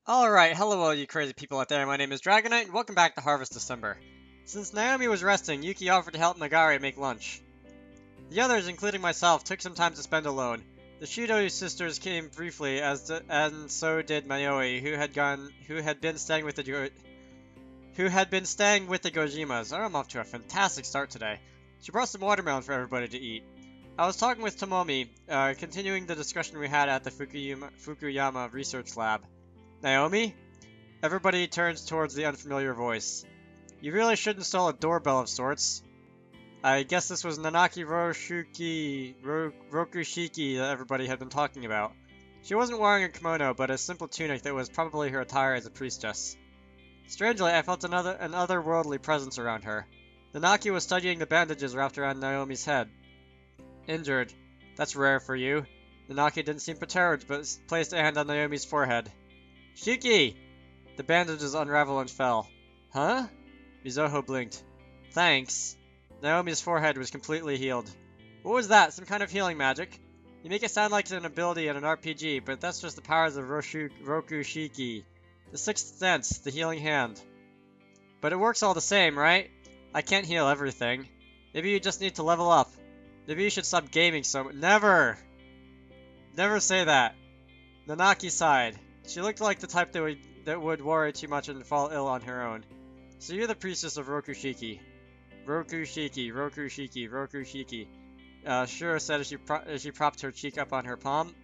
Alright, hello all you crazy people out there, my name is Dragonite, and welcome back to Harvest December. Since Naomi was resting, Yuki offered to help Nagare make lunch. The others, including myself, took some time to spend alone. The Shiro sisters came briefly, and so did Mayoi, who had been staying with the Gojimas. I'm off to a fantastic start today. She brought some watermelon for everybody to eat. I was talking with Tomomi, continuing the discussion we had at the Fukuyama Research Lab. Naomi? Everybody turns towards the unfamiliar voice. You really should install a doorbell of sorts. I guess this was Nanaki Rokushiki that everybody had been talking about. She wasn't wearing a kimono, but a simple tunic that was probably her attire as a priestess. Strangely, I felt an otherworldly presence around her. Nanaki was studying the bandages wrapped around Naomi's head. Injured. That's rare for you. Nanaki didn't seem perturbed, but placed a hand on Naomi's forehead. Shiki! The bandages unraveled and fell. Huh? Mizoho blinked. Thanks. Naomi's forehead was completely healed. What was that? Some kind of healing magic? You make it sound like it's an ability in an RPG, but that's just the powers of Rokushiki. The sixth sense, the healing hand. But it works all the same, right? I can't heal everything. Maybe you just need to level up. Maybe you should stop gaming so much. Never! Never say that. Nanaki sighed. She looked like the type that would worry too much and fall ill on her own. So you're the priestess of Rokushiki. Rokushiki. Shiro said as she propped her cheek up on her palm.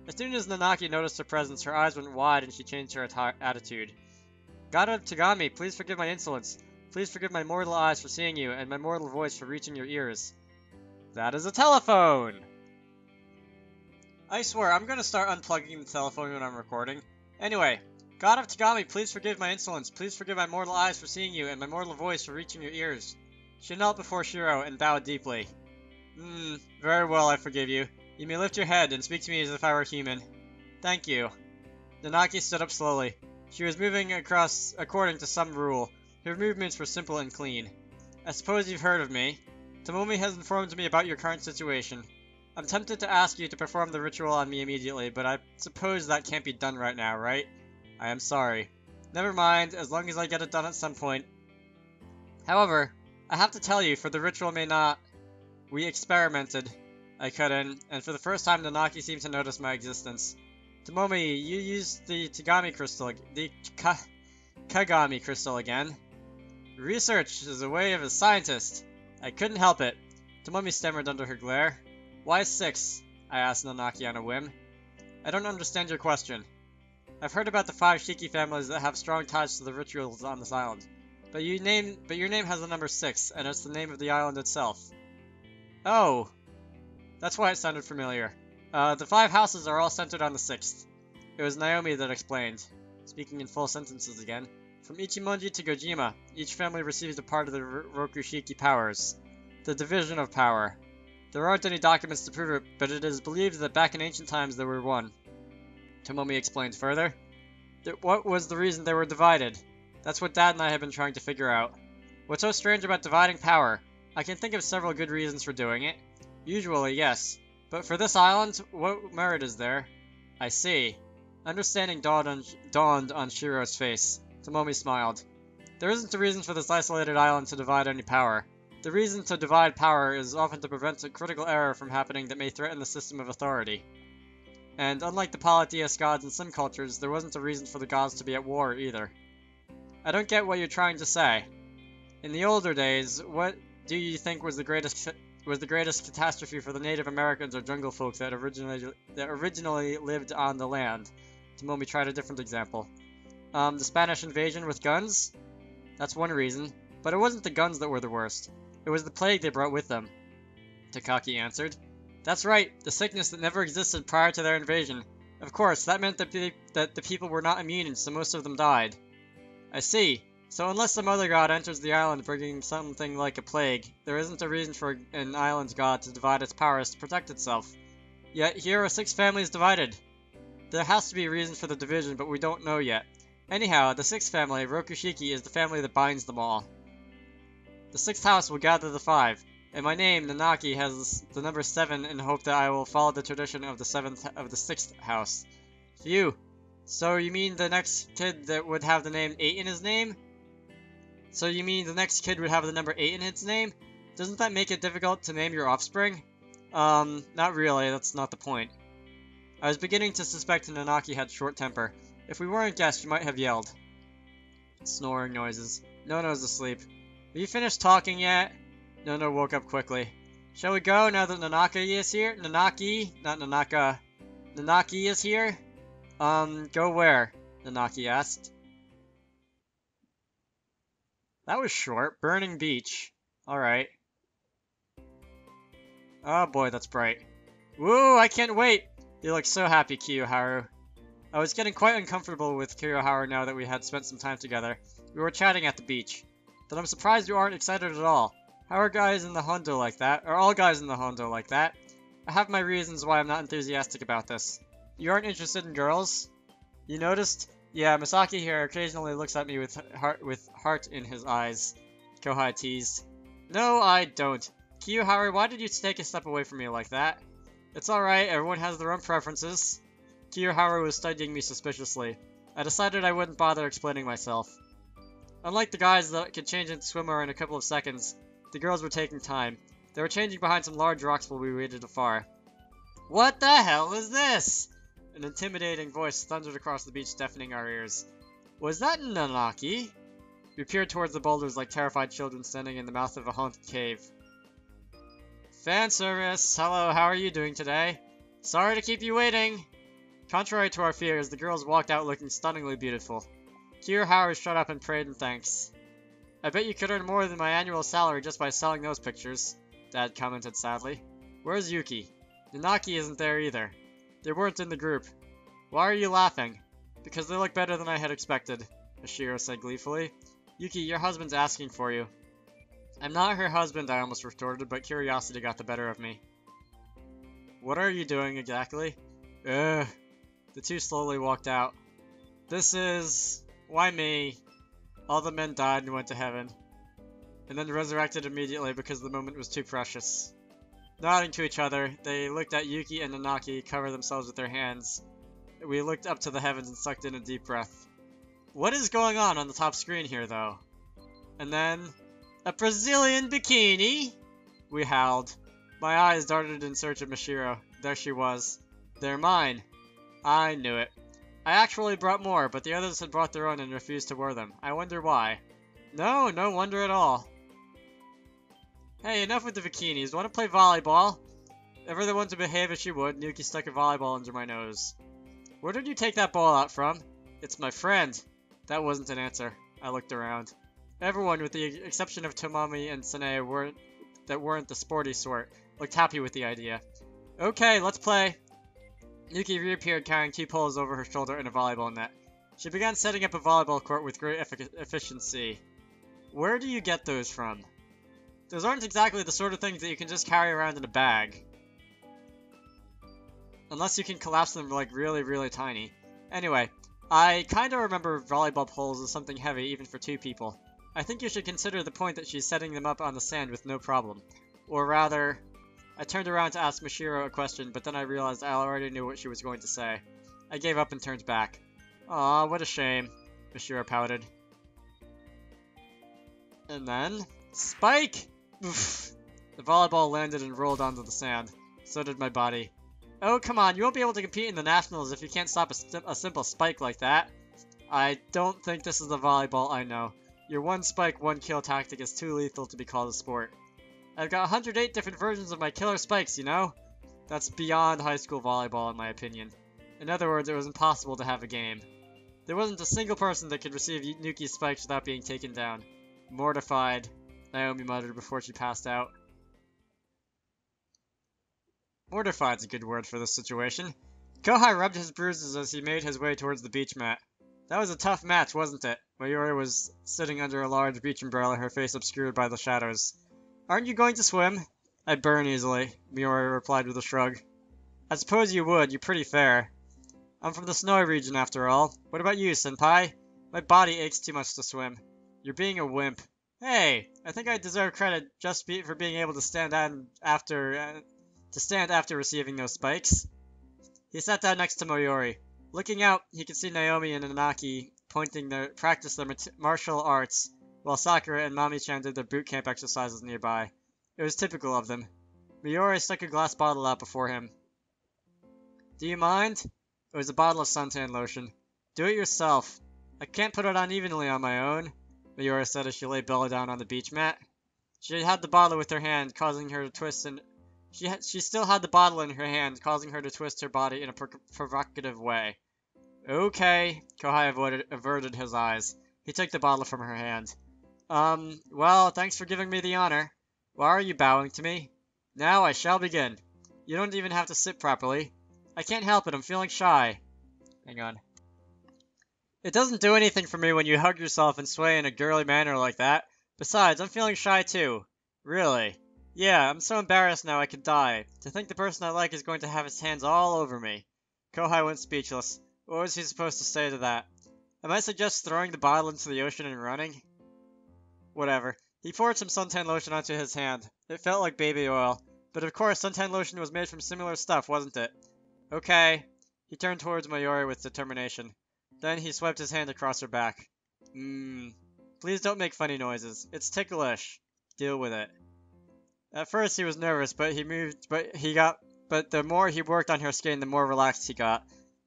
As soon as Nanaki noticed her presence, her eyes went wide and she changed her attitude. God of Tagami, please forgive my insolence. Please forgive my mortal eyes for seeing you, and my mortal voice for reaching your ears. That is a telephone! I swear, I'm gonna start unplugging the telephone when I'm recording. Anyway, God of Tagami, please forgive my insolence. Please forgive my mortal eyes for seeing you, and my mortal voice for reaching your ears. She knelt before Shiro and bowed deeply. Very well, I forgive you. You may lift your head and speak to me as if I were human. Thank you. Nanaki stood up slowly. She was moving across according to some rule. Her movements were simple and clean. I suppose you've heard of me. Tomomi has informed me about your current situation. I'm tempted to ask you to perform the ritual on me immediately, but I suppose that can't be done right now, right? I am sorry. Never mind, as long as I get it done at some point. However, I have to tell you, for the ritual may not... We experimented. I cut in, and for the first time Nanaki seemed to notice my existence. Tomomi, you used the Tagami crystal... Kagami crystal again. Research is a way of a scientist. I couldn't help it. Tomomi stammered under her glare. Why 6? I asked Nanaki on a whim. I don't understand your question. I've heard about the 5 Shiki families that have strong ties to the rituals on this island. But your name has the number 6, and it's the name of the island itself. Oh. That's why it sounded familiar. The 5 houses are all centered on the 6th. It was Naomi that explained, speaking in full sentences again. From Ichimonji to Gojima, each family receives a part of the Rokushiki powers. The division of power. There aren't any documents to prove it, but it is believed that back in ancient times there were one. Tomomi explained further. What was the reason they were divided? That's what Dad and I have been trying to figure out. What's so strange about dividing power? I can think of several good reasons for doing it. Usually, yes. But for this island, what merit is there? I see. Understanding dawned on Shiro's face. Tomomi smiled. There isn't a reason for this isolated island to divide any power. The reason to divide power is often to prevent a critical error from happening that may threaten the system of authority. And unlike the polytheist gods in some cultures, there wasn't a reason for the gods to be at war either. I don't get what you're trying to say. In the older days, what do you think was the greatest catastrophe for the Native Americans or jungle folk that originally lived on the land? Tomomi tried a different example. The Spanish invasion with guns? That's one reason, but it wasn't the guns that were the worst. It was the plague they brought with them, Takaki answered. That's right, the sickness that never existed prior to their invasion. Of course, that meant that the people were not immune, so most of them died. I see. So unless some other god enters the island bringing something like a plague, there isn't a reason for an island's god to divide its powers to protect itself. Yet here are 6 families divided. There has to be a reason for the division, but we don't know yet. Anyhow, the 6th family, Rokushiki, is the family that binds them all. The 6th house will gather the 5, and my name, Nanaki, has the number 7 in hope that I will follow the tradition of the 6th house. Phew. So you mean the next kid that would have the name 8 in his name? So you mean the next kid would have the number 8 in his name? Doesn't that make it difficult to name your offspring? Not really, that's not the point. I was beginning to suspect Nanaki had short temper. If we weren't guests, she might have yelled. Snoring noises. Nono's asleep. Have you finished talking yet? Nono woke up quickly. Shall we go now that Nanaki is here? Nanaki? Not Nanaka. Nanaki is here? Go where? Nanaki asked. That was short. Burning Beach. Alright. Oh boy, that's bright. Woo, I can't wait! You look so happy, Kiyoharu. I was getting quite uncomfortable with Kiyoharu now that we had spent some time together. We were chatting at the beach. But I'm surprised you aren't excited at all. How are guys in the Hondo like that? Are all guys in the Hondo like that? I have my reasons why I'm not enthusiastic about this. You aren't interested in girls? You noticed? Yeah, Masaki here occasionally looks at me with heart in his eyes. Kohai teased. No, I don't. Kiyoharu, why did you take a step away from me like that? It's alright, everyone has their own preferences. Kiyoharu was studying me suspiciously. I decided I wouldn't bother explaining myself. Unlike the guys that could change into swimwear in a couple of seconds, the girls were taking time. They were changing behind some large rocks while we waited afar. What the hell is this? An intimidating voice thundered across the beach, deafening our ears. Was that Nanaki? We peered towards the boulders like terrified children standing in the mouth of a haunted cave. Fan service! Hello, how are you doing today? Sorry to keep you waiting! Contrary to our fears, the girls walked out looking stunningly beautiful. Kiyoharu shut up and prayed in thanks. I bet you could earn more than my annual salary just by selling those pictures, Dad commented sadly. Where's Yuki? Nanaki isn't there either. They weren't in the group. Why are you laughing? Because they look better than I had expected, Shiro said gleefully. Yuki, your husband's asking for you. I'm not her husband, I almost retorted, but curiosity got the better of me. What are you doing exactly? Ugh. The two slowly walked out. This is... Why me? All the men died and went to heaven. And then resurrected immediately because the moment was too precious. Nodding to each other, they looked at Yuki and Nanaki cover themselves with their hands. We looked up to the heavens and sucked in a deep breath. What is going on the top screen here, though? And then... A Brazilian bikini? We howled. My eyes darted in search of Mashiro. There she was. They're mine. I knew it. I actually brought more, but the others had brought their own and refused to wear them. I wonder why. No, no wonder at all. Hey, enough with the bikinis. Want to play volleyball? Ever the one to behave as she would, Yuki stuck a volleyball under my nose. Where did you take that ball out from? It's my friend. That wasn't an answer. I looked around. Everyone, with the exception of Tomami and Sanae, weren't the sporty sort, looked happy with the idea. Okay, let's play. Yuki reappeared carrying 2 poles over her shoulder and a volleyball net. She began setting up a volleyball court with great efficiency. Where do you get those from? Those aren't exactly the sort of things that you can just carry around in a bag. Unless you can collapse them like really, really tiny. Anyway, I kinda remember volleyball poles as something heavy even for 2 people. I think you should consider the point that she's setting them up on the sand with no problem. Or rather... I turned around to ask Mashiro a question, but then I realized I already knew what she was going to say. I gave up and turned back. Aw, what a shame, Mashiro pouted. And then... Spike! Oof. The volleyball landed and rolled onto the sand. So did my body. Oh, come on, you won't be able to compete in the Nationals if you can't stop a simple spike like that. I don't think this is the volleyball I know. Your one spike, one kill tactic is too lethal to be called a sport. I've got 108 different versions of my killer spikes, you know? That's beyond high school volleyball in my opinion. In other words, it was impossible to have a game. There wasn't a single person that could receive Yuki's spikes without being taken down. Mortified, Naomi muttered before she passed out. Mortified's a good word for this situation. Kohai rubbed his bruises as he made his way towards the beach mat. That was a tough match, wasn't it? Mayuri was sitting under a large beach umbrella, her face obscured by the shadows. Aren't you going to swim? I burn easily, Mayuri replied with a shrug. I suppose you would, you're pretty fair. I'm from the snowy region after all. What about you, senpai? My body aches too much to swim. You're being a wimp. Hey, I think I deserve credit just for being able to stand after receiving those spikes. He sat down next to Mayuri. Looking out, he could see Naomi and Nanaki practice their martial arts, while Sakura and Mami-chan did their boot camp exercises nearby. It was typical of them. Mayuri stuck a glass bottle out before him. Do you mind? It was a bottle of suntan lotion. Do it yourself. I can't put it on evenly on my own, Mayuri said as she lay belly down on the beach mat. She had the bottle with her hand, causing her to twist and she still had the bottle in her hand, causing her to twist her body in a provocative way. Okay, Kohai averted his eyes. He took the bottle from her hand. Well, thanks for giving me the honor. Why are you bowing to me? Now I shall begin. You don't even have to sit properly. I can't help it, I'm feeling shy. Hang on. It doesn't do anything for me when you hug yourself and sway in a girly manner like that. Besides, I'm feeling shy too. Really. Yeah, I'm so embarrassed now I could die. To think the person I like is going to have his hands all over me. Kohai went speechless. What was he supposed to say to that? I might suggest throwing the bottle into the ocean and running? Whatever. He poured some suntan lotion onto his hand. It felt like baby oil. But of course, suntan lotion was made from similar stuff, wasn't it? Okay. He turned towards Mayuri with determination. Then he swept his hand across her back. Please don't make funny noises. It's ticklish. Deal with it. At first he was nervous, but the more he worked on her skin, the more relaxed he got.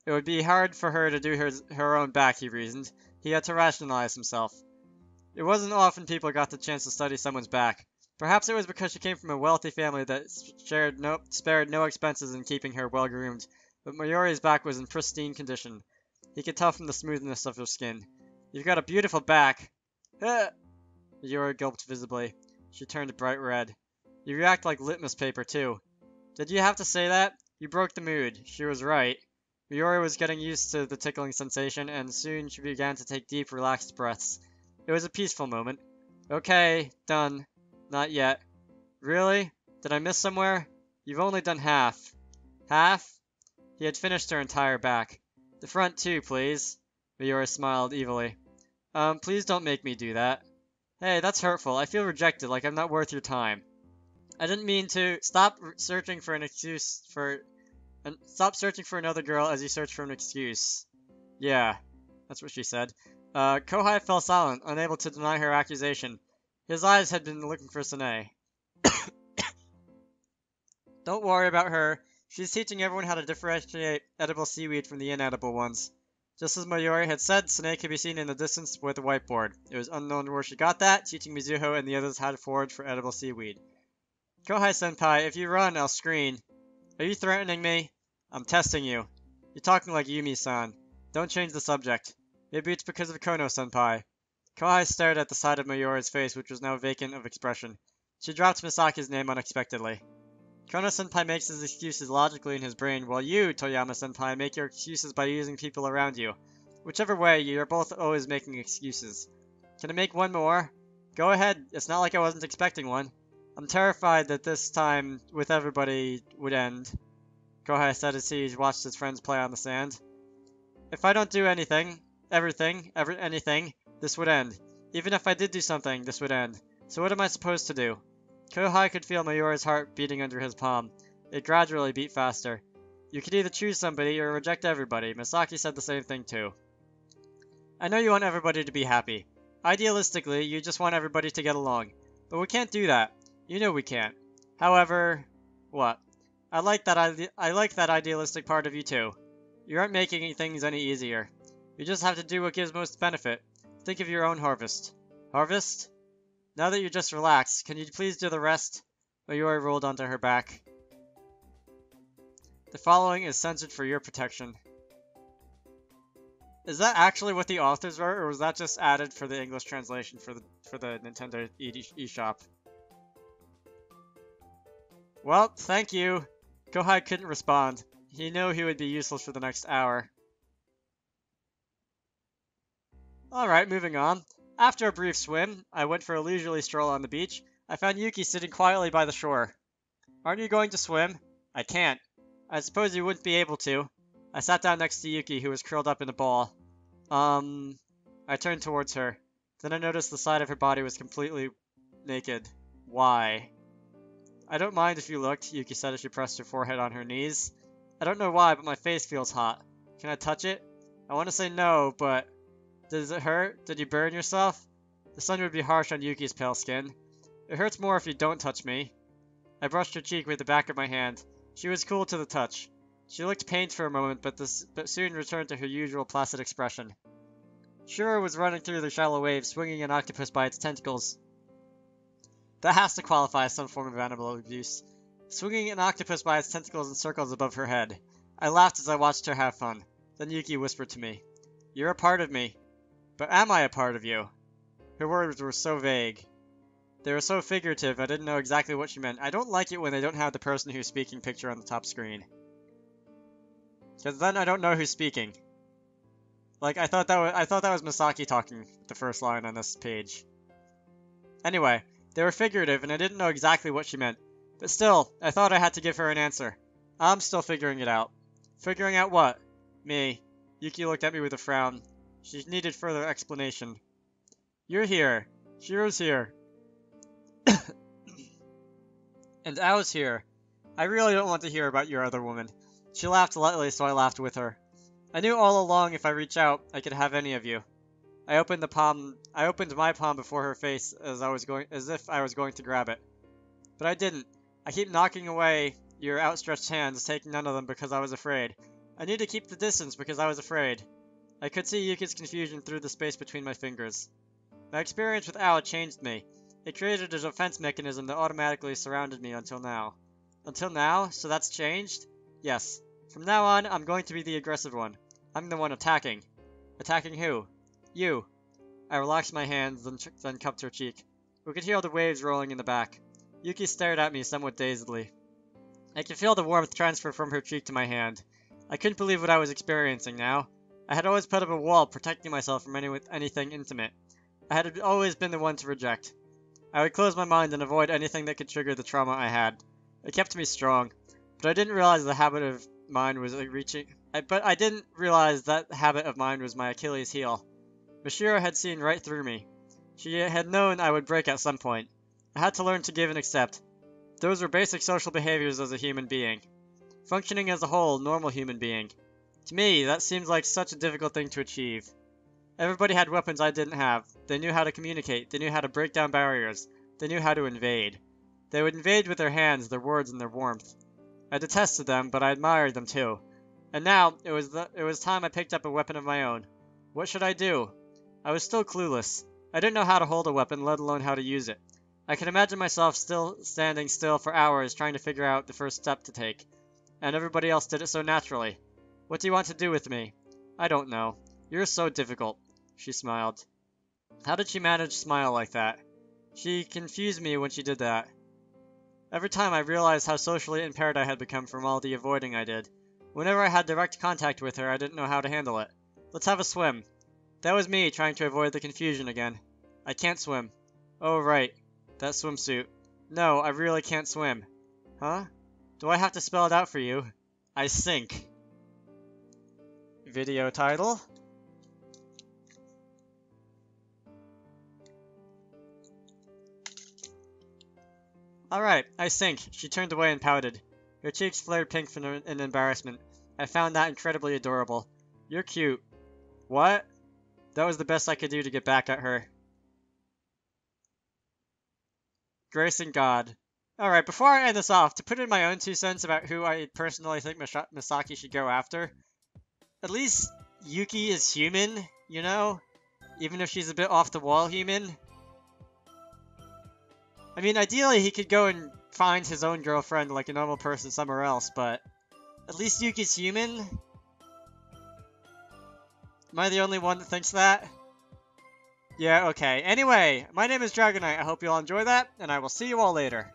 It would be hard for her to do her own back, he reasoned. He had to rationalize himself. It wasn't often people got the chance to study someone's back. Perhaps it was because she came from a wealthy family that spared no expenses in keeping her well groomed, but Mayuri's back was in pristine condition. He could tell from the smoothness of her skin. You've got a beautiful back. Mayuri gulped visibly. She turned bright red. You react like litmus paper, too. Did you have to say that? You broke the mood. She was right. Mayuri was getting used to the tickling sensation, and soon she began to take deep, relaxed breaths. It was a peaceful moment. Okay, done. Not yet. Really? Did I miss somewhere? You've only done half. Half? He had finished her entire back. The front too, please. Mayuri smiled evilly. Please don't make me do that. Hey, that's hurtful. I feel rejected, like I'm not worth your time. I didn't mean to. Stop searching for another girl as you search for an excuse. Yeah, that's what she said. Kohai fell silent, unable to deny her accusation. His eyes had been looking for Sine. Don't worry about her. She's teaching everyone how to differentiate edible seaweed from the inedible ones. Just as Mayuri had said, Sine could be seen in the distance with a whiteboard. It was unknown where she got that, teaching Mizuho and the others how to forage for edible seaweed. Kohai-senpai, if you run, I'll screen. Are you threatening me? I'm testing you. You're talking like Yumi-san. Don't change the subject. Maybe it's because of Konno-senpai. Kohai stared at the side of Mayuri's face, which was now vacant of expression. She dropped Masaki's name unexpectedly. Konno-senpai makes his excuses logically in his brain, while you, Toyama-senpai, make your excuses by using people around you. Whichever way, you're both always making excuses. Can I make one more? Go ahead. It's not like I wasn't expecting one. I'm terrified that this time, with everybody, would end. Kohai said as he watched his friends play on the sand. If I don't do anything, anything, this would end. Even if I did do something, this would end. So what am I supposed to do? Kohai could feel Mayuri's heart beating under his palm. It gradually beat faster. You could either choose somebody or reject everybody. Masaki said the same thing too. I know you want everybody to be happy. Idealistically, you just want everybody to get along. But we can't do that. You know we can't. However, what? I like that idealistic part of you too. You aren't making things any easier. You just have to do what gives most benefit. Think of your own harvest. Harvest? Now that you're just relaxed, can you please do the rest? Mayuri rolled onto her back. The following is censored for your protection. Is that actually what the authors wrote, or was that just added for the English translation for the Nintendo eShop? Well, thank you. Kohai couldn't respond. He knew he would be useless for the next hour. Alright, moving on. After a brief swim, I went for a leisurely stroll on the beach. I found Yuki sitting quietly by the shore. Aren't you going to swim? I can't. I suppose you wouldn't be able to. I sat down next to Yuki, who was curled up in a ball. I turned towards her. Then I noticed the side of her body was completely naked. Why? I don't mind if you looked, Yuki said as she pressed her forehead on her knees. I don't know why, but my face feels hot. Can I touch it? I want to say no, but does it hurt? Did you burn yourself? The sun would be harsh on Yuki's pale skin. It hurts more if you don't touch me. I brushed her cheek with the back of my hand. She was cool to the touch. She looked pained for a moment, but soon returned to her usual placid expression. Shiro was running through the shallow waves, swinging an octopus by its tentacles. That has to qualify as some form of animal abuse. Swinging an octopus by its tentacles in circles above her head. I laughed as I watched her have fun. Then Yuki whispered to me, "You're a part of me. But am I a part of you?" Her words were so vague. They were so figurative, I didn't know exactly what she meant. I don't like it when they don't have the person who's speaking picture on the top screen. Because then I don't know who's speaking. Like, I thought that was Masaki talking the first line on this page. Anyway, they were figurative, and I didn't know exactly what she meant. But still, I thought I had to give her an answer. I'm still figuring it out. Figuring out what? Me. Yuki looked at me with a frown. She needed further explanation. You're here. Shiro's here. And Ao's here. I really don't want to hear about your other woman. She laughed lightly, so I laughed with her. I knew all along if I reach out, I could have any of you. I opened my palm before her face as if I was going to grab it. But I didn't. I keep knocking away your outstretched hands, taking none of them because I was afraid. I need to keep the distance because I was afraid. I could see Yuki's confusion through the space between my fingers. My experience with Ao changed me. It created a defense mechanism that automatically surrounded me until now. Until now? So that's changed? Yes. From now on, I'm going to be the aggressive one. I'm the one attacking. Attacking who? You. I relaxed my hands, then cupped her cheek. We could hear the waves rolling in the back. Yuki stared at me somewhat dazedly. I could feel the warmth transfer from her cheek to my hand. I couldn't believe what I was experiencing now. I had always put up a wall protecting myself from anything intimate. I had always been the one to reject. I would close my mind and avoid anything that could trigger the trauma I had. It kept me strong, but I didn't realize the habit of mine was I didn't realize that habit of mine was my Achilles heel. Shiro had seen right through me. She had known I would break at some point. I had to learn to give and accept. Those were basic social behaviors as a human being. Functioning as a whole, normal human being. To me, that seems like such a difficult thing to achieve. Everybody had weapons I didn't have. They knew how to communicate. They knew how to break down barriers. They knew how to invade. They would invade with their hands, their words, and their warmth. I detested them, but I admired them too. And now, it was time I picked up a weapon of my own. What should I do? I was still clueless. I didn't know how to hold a weapon, let alone how to use it. I could imagine myself standing still for hours trying to figure out the first step to take. And everybody else did it so naturally. What do you want to do with me? I don't know. You're so difficult. She smiled. How did she manage to smile like that? She confused me when she did that. Every time I realized how socially impaired I had become from all the avoiding I did. Whenever I had direct contact with her, I didn't know how to handle it. Let's have a swim. That was me trying to avoid the confusion again. I can't swim. Oh, right. That swimsuit. No, I really can't swim. Huh? Do I have to spell it out for you? I sink. Video title. Alright, I sink. She turned away and pouted. Her cheeks flared pink in embarrassment. I found that incredibly adorable. You're cute. What? That was the best I could do to get back at her. Grace and God. Alright, before I end this off, to put in my own 2 cents about who I personally think Masaki should go after, at least Yuki is human, you know? Even if she's a bit off the wall human. I mean, ideally he could go and find his own girlfriend like a normal person somewhere else, but at least Yuki's human? Am I the only one that thinks that? Yeah, okay. Anyway, my name is Dragonite. I hope you all enjoy that, and I will see you all later.